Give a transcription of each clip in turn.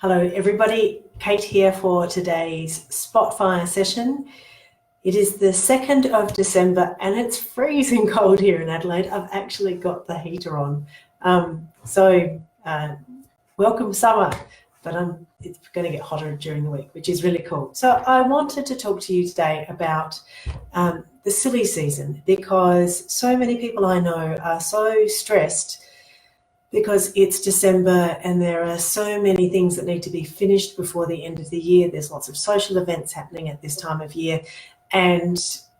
Hello everybody, Kate here for today's Spotfire session. It is the 2nd of December and it's freezing cold here in Adelaide. I've actually got the heater on. Welcome summer, but it's going to get hotter during the week, which is really cool. So I wanted to talk to you today about the silly season, because so many people I know are so stressed because it's December and there are so many things that need to be finished before the end of the year. There's lots of social events happening at this time of year and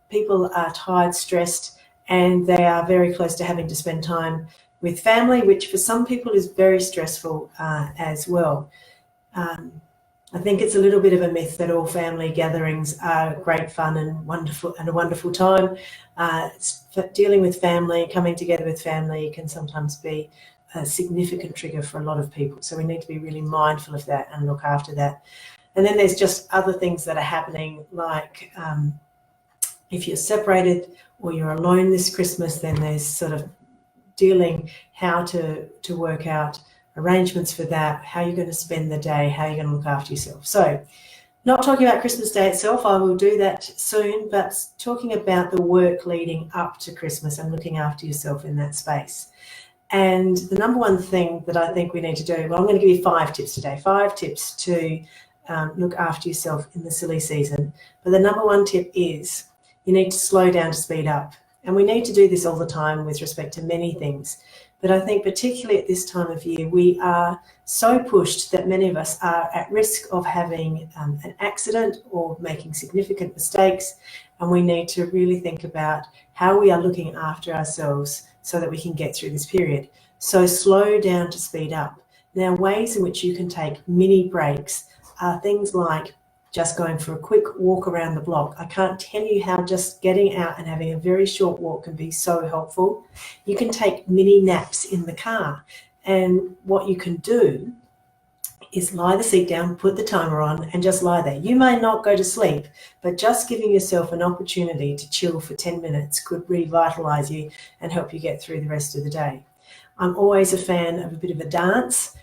people are tired, stressed, and they are very close to having to spend time with family, which for some people is very stressful as well. I think it's a little bit of a myth that all family gatherings are great fun and wonderful and a wonderful time. Dealing with family, coming together with family can sometimes be a significant trigger for a lot of people. So we need to be really mindful of that and look after that. And then there's just other things that are happening, like if you're separated or you're alone this Christmas, then there's sort of dealing how to work out arrangements for that, how you're going to spend the day, how you're going to look after yourself. So not talking about Christmas Day itself, I will do that soon, but talking about the work leading up to Christmas and looking after yourself in that space. And the number one thing that I think we need to do, well, I'm going to give you 5 tips today, 5 tips to look after yourself in the silly season. But the number one tip is you need to slow down to speed up. And we need to do this all the time with respect to many things. But I think particularly at this time of year, we are so pushed that many of us are at risk of having an accident or making significant mistakes. And we need to really think about how we are looking after ourselves so that we can get through this period. So slow down to speed up. Now, ways in which you can take mini breaks are things like just going for a quick walk around the block. I can't tell you how just getting out and having a very short walk can be so helpful. You can take mini naps in the car. And what you can do is lie the seat down, put the timer on, and just lie there. You may not go to sleep, but just giving yourself an opportunity to chill for 10 minutes could revitalize you and help you get through the rest of the day. I'm always a fan of a bit of a dance,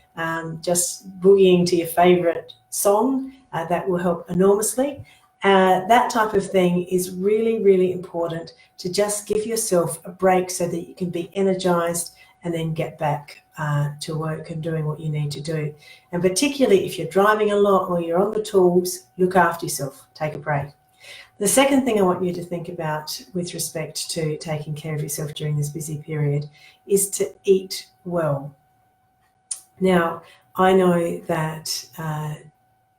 just boogieing to your favorite song. That will help enormously. That type of thing is really, really important, to just give yourself a break so that you can be energized and then get back to work and doing what you need to do. And particularly if you're driving a lot or you're on the tools, look after yourself, take a break. The second thing I want you to think about with respect to taking care of yourself during this busy period is to eat well. Now, I know that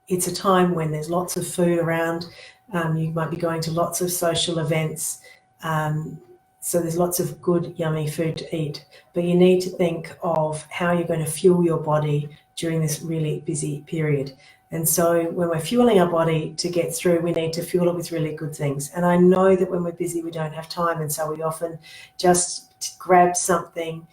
it's a time when there's lots of food around. You might be going to lots of social events. So there's lots of good, yummy food to eat, but you need to think of how you're going to fuel your body during this really busy period. And so when we're fueling our body to get through, we need to fuel it with really good things. And I know that when we're busy, we don't have time. And so we often just grab something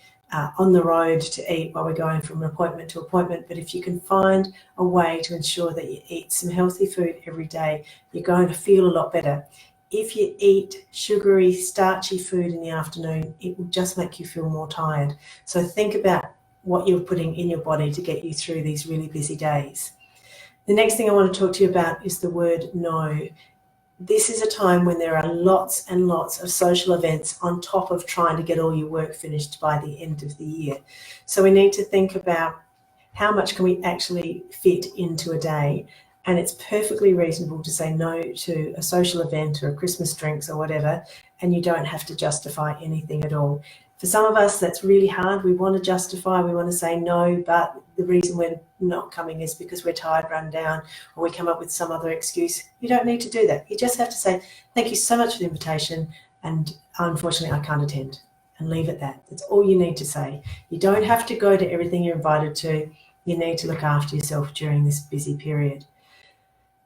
on the road to eat while we're going from appointment to appointment. But if you can find a way to ensure that you eat some healthy food every day, you're going to feel a lot better. If you eat sugary, starchy food in the afternoon, it will just make you feel more tired. So think about what you're putting in your body to get you through these really busy days. The next thing I want to talk to you about is the word no. This is a time when there are lots and lots of social events on top of trying to get all your work finished by the end of the year. So we need to think about how much can we actually fit into a day. And it's perfectly reasonable to say no to a social event or a Christmas drinks or whatever, and you don't have to justify anything at all. For some of us, that's really hard. We want to justify, we want to say no, but the reason we're not coming is because we're tired, run down, or we come up with some other excuse. You don't need to do that. You just have to say, thank you so much for the invitation, and unfortunately I can't attend, and leave it at that. That's all you need to say. You don't have to go to everything you're invited to. You need to look after yourself during this busy period.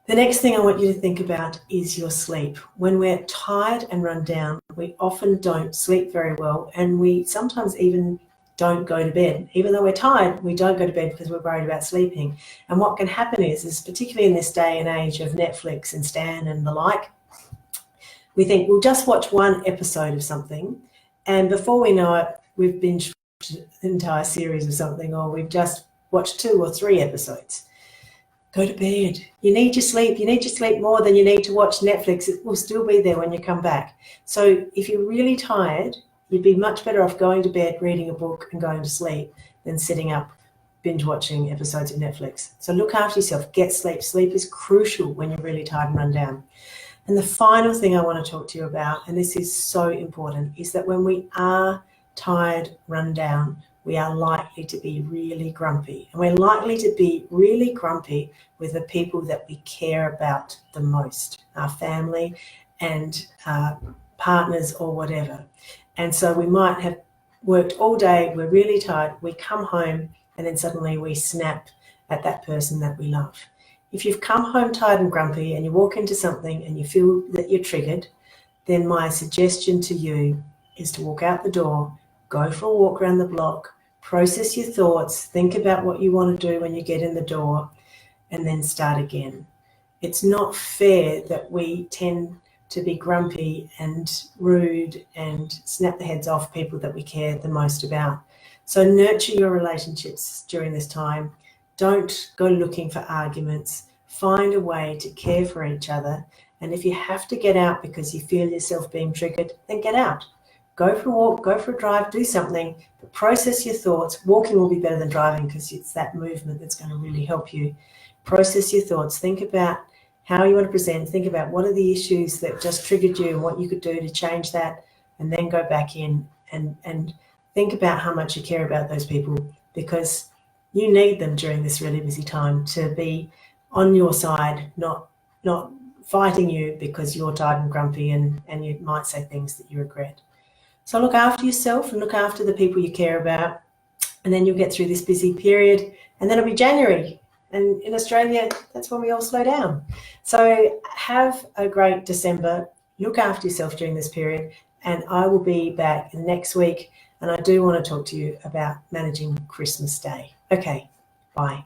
The next thing I want you to think about is your sleep. When we're tired and run down, we often don't sleep very well, and we sometimes even don't go to bed. Even though we're tired, we don't go to bed because we're worried about sleeping. And what can happen is particularly in this day and age of Netflix and Stan and the like, we think we'll just watch one episode of something, and before we know it, we've binged an entire series of something, or we've just watched 2 or 3 episodes. Go to bed. You need your sleep. You need your sleep more than you need to watch Netflix. It will still be there when you come back. So if you're really tired, you'd be much better off going to bed, reading a book and going to sleep than sitting up binge watching episodes of Netflix. So look after yourself. Get sleep. Sleep is crucial when you're really tired and run down. And the final thing I want to talk to you about, and this is so important, is that when we are tired, run down, we are likely to be really grumpy. And we're likely to be really grumpy with the people that we care about the most, our family and partners or whatever. And so we might have worked all day, we're really tired, we come home, and then suddenly we snap at that person that we love. If you've come home tired and grumpy and you walk into something and you feel that you're triggered, then my suggestion to you is to walk out the door, go for a walk around the block, process your thoughts, think about what you want to do when you get in the door, and then start again. It's not fair that we tend to be grumpy and rude and snap the heads off people that we care the most about. So nurture your relationships during this time. Don't go looking for arguments. Find a way to care for each other. And if you have to get out because you feel yourself being triggered, then get out. Go for a walk, go for a drive, do something, but process your thoughts. Walking will be better than driving because it's that movement that's going to really help you. Process your thoughts. Think about how you want to present. Think about what are the issues that just triggered you and what you could do to change that, and then go back in and think about how much you care about those people, because you need them during this really busy time to be on your side, not fighting you because you're tired and grumpy and you might say things that you regret. So look after yourself and look after the people you care about, and then you'll get through this busy period, and then it'll be January. And in Australia, that's when we all slow down. So have a great December. Look after yourself during this period, and I will be back next week. And I do want to talk to you about managing Christmas Day. Okay, bye.